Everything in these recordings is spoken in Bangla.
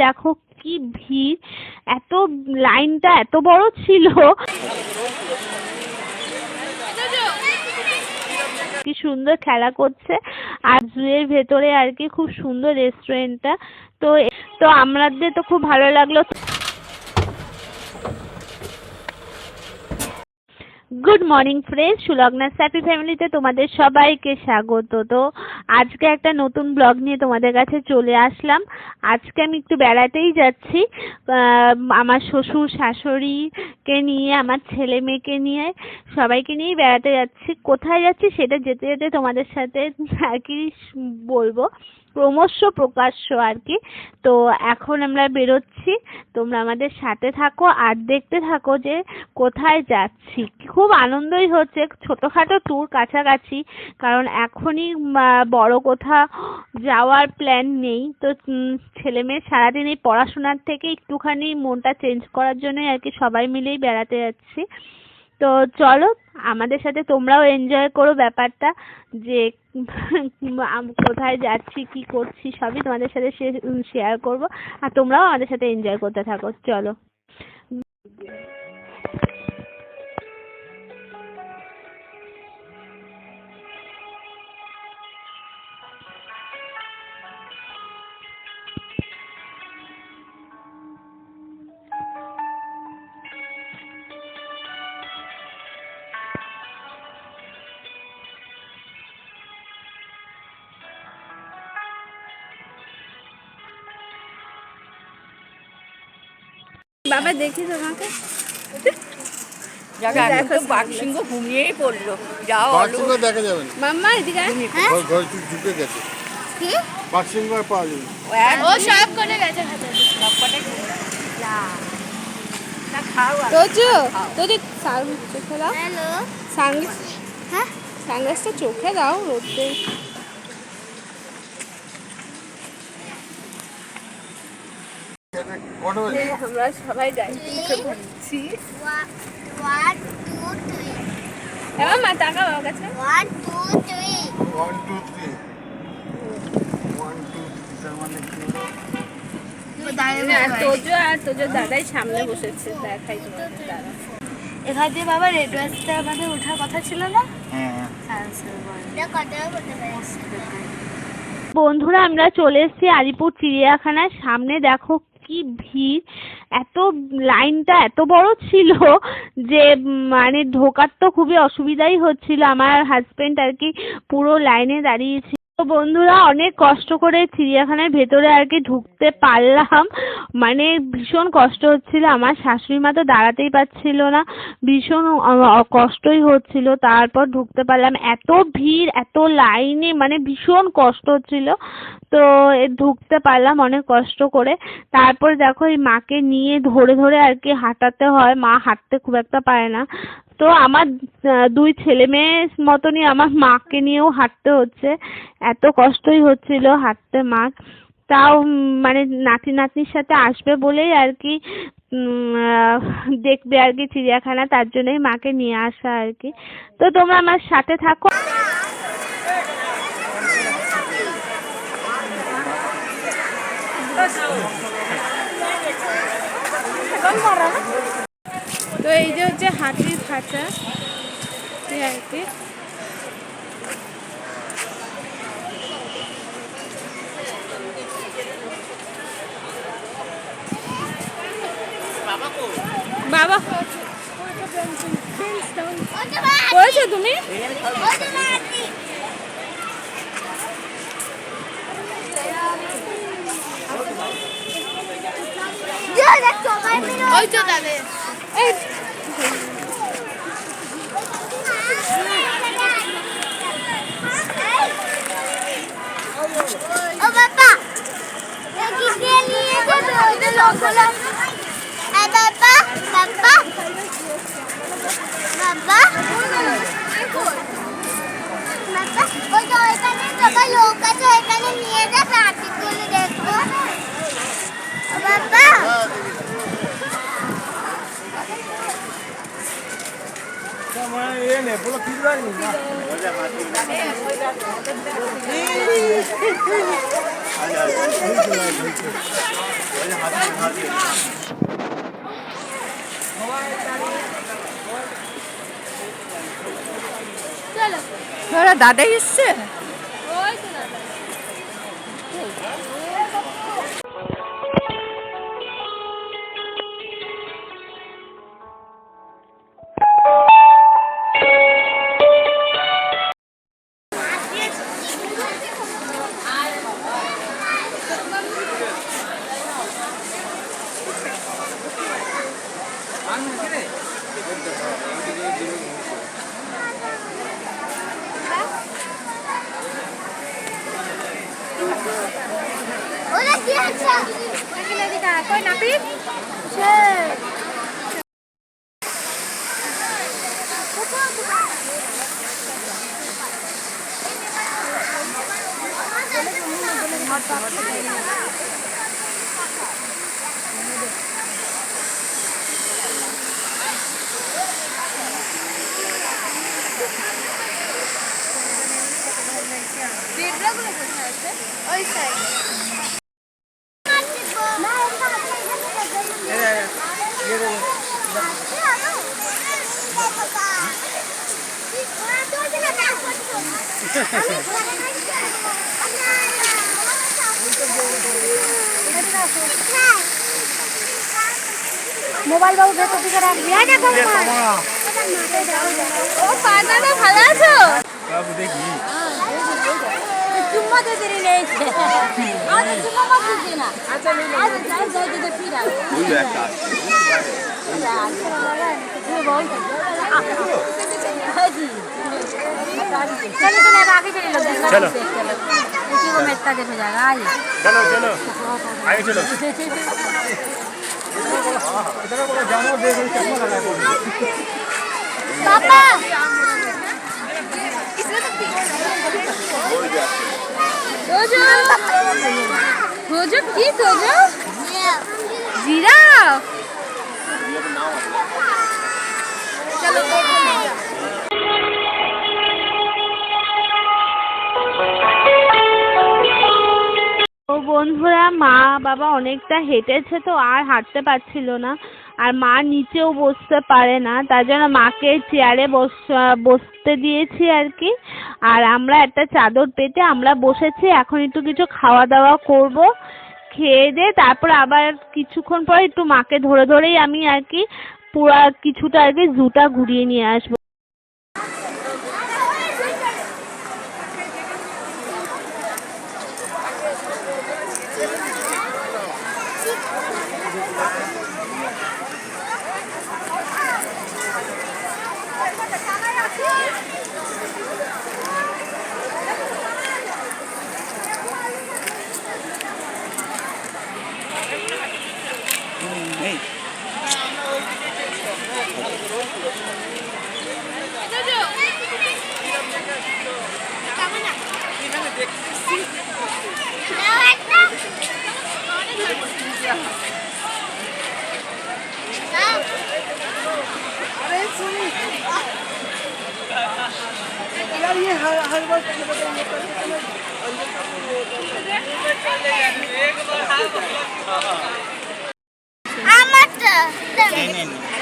দেখো কি ভিড়, এত লাইনটা এত বড় ছিল, কি সুন্দর খেলা করছে। আর জুয়ের ভেতরে আর কি খুব সুন্দর রেস্টুরেন্টটা। তো তো আমাদের তো খুব ভালো লাগলো। Good morning friends, Sulagna's happy ফ্যামিলিতে তোমাদের সবাইকে স্বাগত। তো আজকে একটা নতুন ব্লগ নিয়ে তোমাদের কাছে চলে আসলাম। আজকে আমি একটু বেড়াতেই যাচ্ছি, আমার শ্বশুর শাশুড়িকে নিয়ে, আমার ছেলে মেয়েকে নিয়ে, সবাইকে নিয়েই বেড়াতে যাচ্ছি। কোথায় যাচ্ছি সেটা যেতে যেতে তোমাদের সাথে আর কি বলবো, ক্রমশ প্রকাশ্য আর কি। তো এখন আমরা বেরোচ্ছি, তোমরা আমাদের সাথে থাকো আর দেখতে থাকো যে কোথায় যাচ্ছি। খুব আনন্দই হচ্ছে, ছোটখাটো ট্যুর কাছাকাছি, কারণ এখনই বড় কোথাও যাওয়ার প্ল্যান নেই। তো ছেলে মেয়ে সারাদিন এই পড়াশোনার থেকে একটুখানি মনটা চেঞ্জ করার জন্যই আর কি সবাই মিলেই বেড়াতে যাচ্ছি। তো চলো আমাদের সাথে তোমরাও এনজয় করো ব্যাপারটা, যে কোথায় যাচ্ছি কি করছি সবই তোমাদের সাথে শেয়ার করব, আর তোমরাও আমাদের সাথে এনজয় করতে থাকো। চলো। বাবা দেখি তোমাকে, বাঘসিংহ ঘুমিয়েই পড়লো। যাও দেখা যাবে না মাম্মা, এদিকে ঘর ঢুকে গেছে। কি বাঘসিংহ পাওয়া যাবে? ও সব করে গেছে। চোখে দাও, সানগ্লাসটা চোখে দাও রোদে। আমরা সবাই যাই ঘুরছি। মা টাকা বাবার কাছে। 1 2 3 তোজো আর তোজোর দাদাই সামনে বসেছে, দেখাই তোমাদের দাদা। এখান দিয়ে বাবা রেড রাস্তা আমাদের ওঠার কথা ছিল না? বন্ধুরা আমরা চলে এসেছি আলিপুর চিড়িয়াখানার সামনে। দেখো কি ভিড়, এত লাইনটা এত বড় ছিল যে মানে ঢোকার তো খুবই অসুবিধাই হচ্ছিল। আমার হাজবেন্ড আর কি পুরো লাইনে দাঁড়িয়েছিল। তো বন্ধুরা অনেক কষ্ট করে চিড়িয়াখানার ভেতরে আর কি ঢুকতে পারলাম, মানে ভীষণ কষ্ট হচ্ছিল। আমার শাশুড়ি মা তো দাঁড়াতেই পারছিল না, ভীষণ কষ্টই হচ্ছিল। তারপর ঢুকতে পারলাম, এত ভিড় এত লাইনে, মানে ভীষণ কষ্ট হচ্ছিল। তো ঢুকতে পারলাম অনেক কষ্ট করে। তারপর দেখো এই মাকে নিয়ে ধরে ধরে আর কি হাঁটাতে হয়, মা হাঁটতে খুব একটা পারে না। তো আমার 2 ছেলে মেয়ের মতনই আমার মাকে নিয়েও হাঁটতে হচ্ছে, এত কষ্টই হচ্ছিল হাঁটতে মার। তাও মানে নাতি নাতনির সাথে আসবে বলেই আর কি দেখবে আর কি চিড়িয়াখানা, তার জন্যই মাকে নিয়ে আসা আর কি। তো তোমরা আমার সাথে থাকো। তো এই যে হচ্ছে হাতির খাঁচা আর কি। বাবা করেছো তুমি? ওই তো দাদা ও বাবা কিসে নিয়ে যাবে ওদের লোকগুলো? এ বাবা বাবা বাবা বাবা ওই তো এখানে সবাই লোক আছে, এখানে নিয়ে যা প্রাকৃতিক দেখবো। ও বাবা ये ने बोलो किधर नहीं ना हो जा माती आ जा দাদাই এসছে। Coi nắp ít. Oi, sai. Mobile বাবু ভেতর দিকে রাখবি আগে ও পানাটা ভালো আছো বাবু দেখি চুম্মা দে দিলি নেই আজ চুম্মা মত দিছি না আচ্ছা নেই আজ যাই যাই দিতে ফিরা ওই একটা चलो चलो आगे चले लो चलो उसी को मैं इतना देर हो जाएगा आइए चलो चलो आगे चलो पापा इसमें तो हो जा की हो जा जीरा चलो তো বন্ধুরা মা বাবা অনেকটা হেঁটেছে তো আর হাঁটতে পারছিল না আর মা নিচেও বসতে পারে না তার জন্য মাকে চেয়ারে বসতে দিয়েছি আর কি আর আমরা একটা চাদর পেতে আমরা বসেছি এখন একটু কিছু খাওয়া দাওয়া করব খেয়ে দিয়ে তারপর আবার কিছুক্ষণ পরে একটু মাকে ধরে ধরেই আমি আর কি পুরা কিছুটা আর কি জুটা ঘুরিয়ে নিয়ে আসবো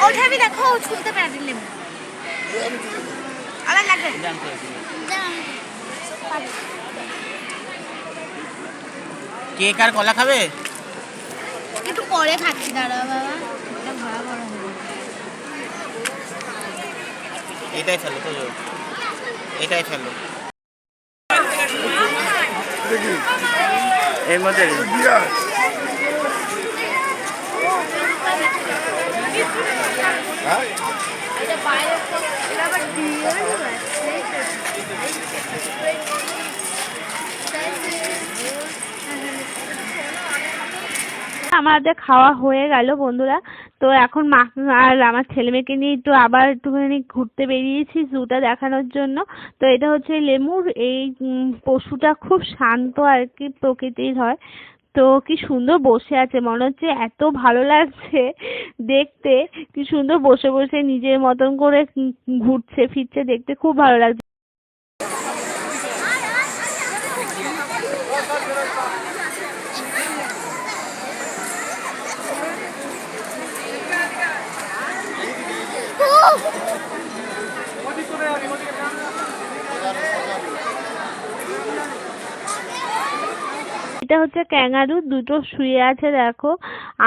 ওঠা भी देखो छूलते पैदल ले अलग लग কেক আর কলা খাবে একটু পরে খাচ্ছি দাঁড়াও বাবা এটা ভরা ভরা হবে এটাই ফেলো তো এটাই ফেলো এর মধ্যে আমাদের খাওয়া হয়ে গেল বন্ধুরা তো এখন মা আর আমার ছেলে মেয়েকে নিয়ে একটু আবার একটুখানি ঘুরতে বেরিয়েছি জুটা দেখানোর জন্য তো এটা হচ্ছে লেমুর এই পশুটা খুব শান্ত আর কি প্রকৃতির হয় তো কি সুন্দর বসে আছে মনে হচ্ছে এত ভালো লাগছে দেখতে কি সুন্দর বসে বসে নিজের মতন করে ঘুরছে ফিরছে দেখতে খুব ভালো লাগছে এটা হচ্ছে ক্যাঙ্গারু, দুটো শুয়ে আছে দেখো।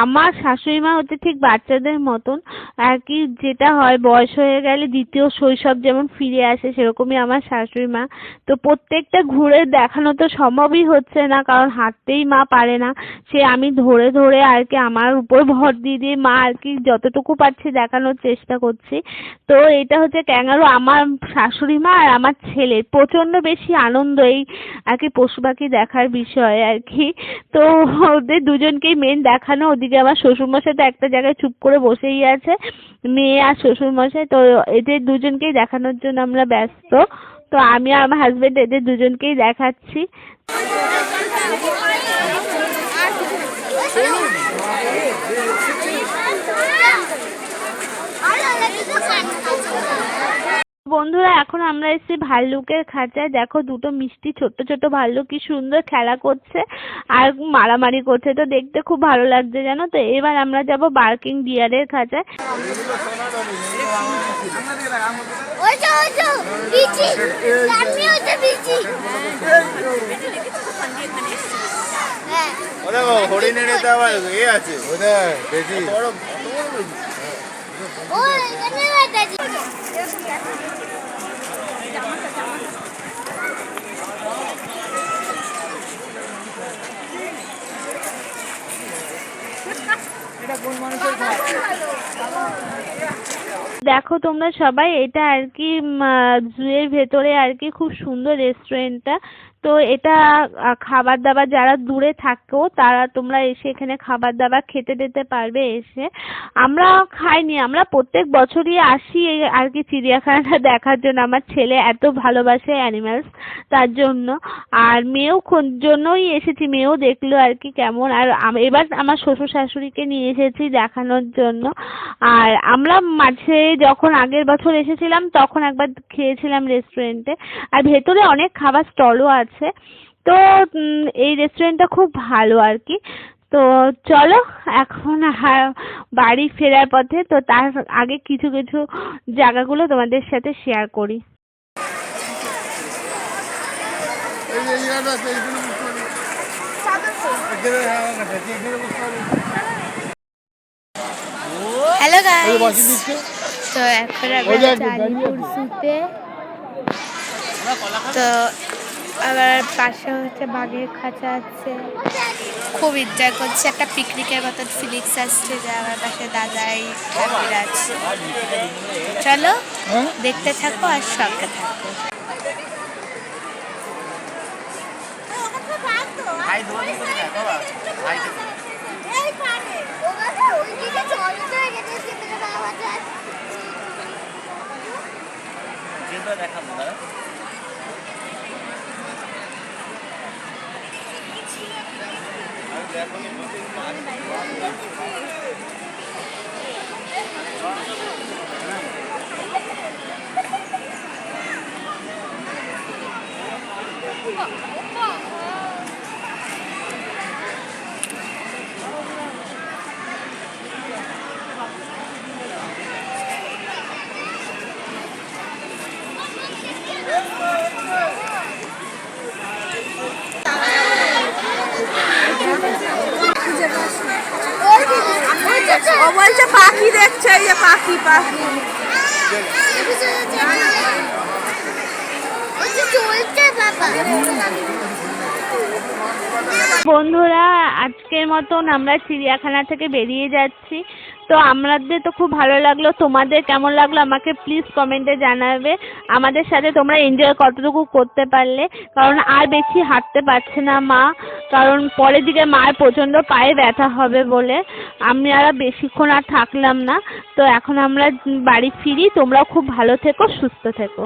আমার শাশুড়ি মা হচ্ছে ঠিক বাচ্চাদের মতন আর কি, যেটা হয় বয়স হয়ে গেলে দ্বিতীয় শৈশব যেমন ফিরে আসে সেরকমই আমার শাশুড়ি মা। তো প্রত্যেকটা ঘুরে দেখানো তো সম্ভবই হচ্ছে না, কারণ হাঁটতেই মা পারে না। সে আমি ধরে ধরে আর কি আমার উপর ভর দিয়ে দিয়ে মা আর কি যতটুকু পারছি দেখানোর চেষ্টা করছি। তো এটা হচ্ছে ক্যাঙ্গারু, আমার শাশুড়ি মা আর আমার ছেলে প্রচন্ড বেশি আনন্দ এই আর কি পশু পাখি দেখার বিষয়ে আর কি। তো ওদের দুজনকেই মেন দেখানো। ওদিকে আমার শ্বশুরমশাই তো একটা জায়গায় চুপ করে বসেই আছে, মেয়ে আর শ্বশুরমশাই। তো এদের দুজনকেই দেখানোর জন্য আমরা ব্যস্ত। তো আমি আর আমার হাজবেন্ড এদের দুজনকেই দেখাচ্ছি। বন্ধুরা এখন আমরা এসেছি ভাল্লুকের খাঁচায়। দেখো দুটো মিষ্টি ছোট্ট ছোট্ট ভাল্লুক কি সুন্দর খেলা করছে আর মারামারি করছে, তো দেখতে খুব ভালো লাগছে জানো। তো এবার আমরা যাব বার্কিং ডিয়ারের খাঁচায়। হরিণের আছে বেশি দেখো তোমরা সবাই, এটা আর কি জুয়ের ভেতরে আর কি খুব সুন্দর রেস্টুরেন্টটা। তো এটা খাবার দাবার যারা দূরে থাকো তারা তোমরা এসে এখানে খাবার দাবার খেতে দিতে পারবে এসে। আমরা খাইনি, আমরা প্রত্যেক বছরই আসি আর কি চিড়িয়াখানাটা দেখার জন্য। আমার ছেলে এত ভালোবাসে অ্যানিমালস তার জন্য, আর মেয়েও জন্যই এসেছি, মেয়েও দেখলো আর কি কেমন। আর এবার আমার শ্বশুর শাশুড়িকে নিয়ে এসেছি দেখানোর জন্য। আর আমরা মাঝে যখন আগের বছর এসেছিলাম তখন একবার খেয়েছিলাম রেস্টুরেন্টে, আর ভেতরে অনেক খাবার স্টলও আছে। তো এই রেস্টুরেন্টটা খুব ভালো আর কি। তো চলো এখন বাড়ি ফেরার পথে, তো তার আগে কিছু কিছু জায়গাগুলো তোমাদের সাথে শেয়ার করি। হ্যালো গাইস, তো এখন আমরা জালিপুর জুতে। তো আবার পাশে হচ্ছে বাঘের খাঁচা আছে, খুব এনজয় করছে, একটা পিকনিকের মতন ফিলিংস আসছে যে আমার পাশে দাদাই ঠাকুর আছে। চলো দেখতে থাকো আর সঙ্গে থাকো। বলছে পাখি দেখছে, এই যে পাখি পাখি বন্ধুরা আজকের মতন আমরা চিড়িয়াখানা থেকে বেরিয়ে যাচ্ছি। তো আমাদের তো খুব ভালো লাগলো, তোমাদের কেমন লাগলো আমাকে প্লিজ কমেন্টে জানাবে। আমাদের সাথে তোমরা এনজয় কতটুকু করতে পারলে, কারণ আর বেশি হাঁটতে পারছে না মা, কারণ পরের দিকে মায়ের প্রচণ্ড পায়ে ব্যথা হবে বলে আমি আর বেশিক্ষণ আর থাকলাম না। তো এখন আমরা বাড়ি ফিরি, তোমরাও খুব ভালো থেকো, সুস্থ থেকো।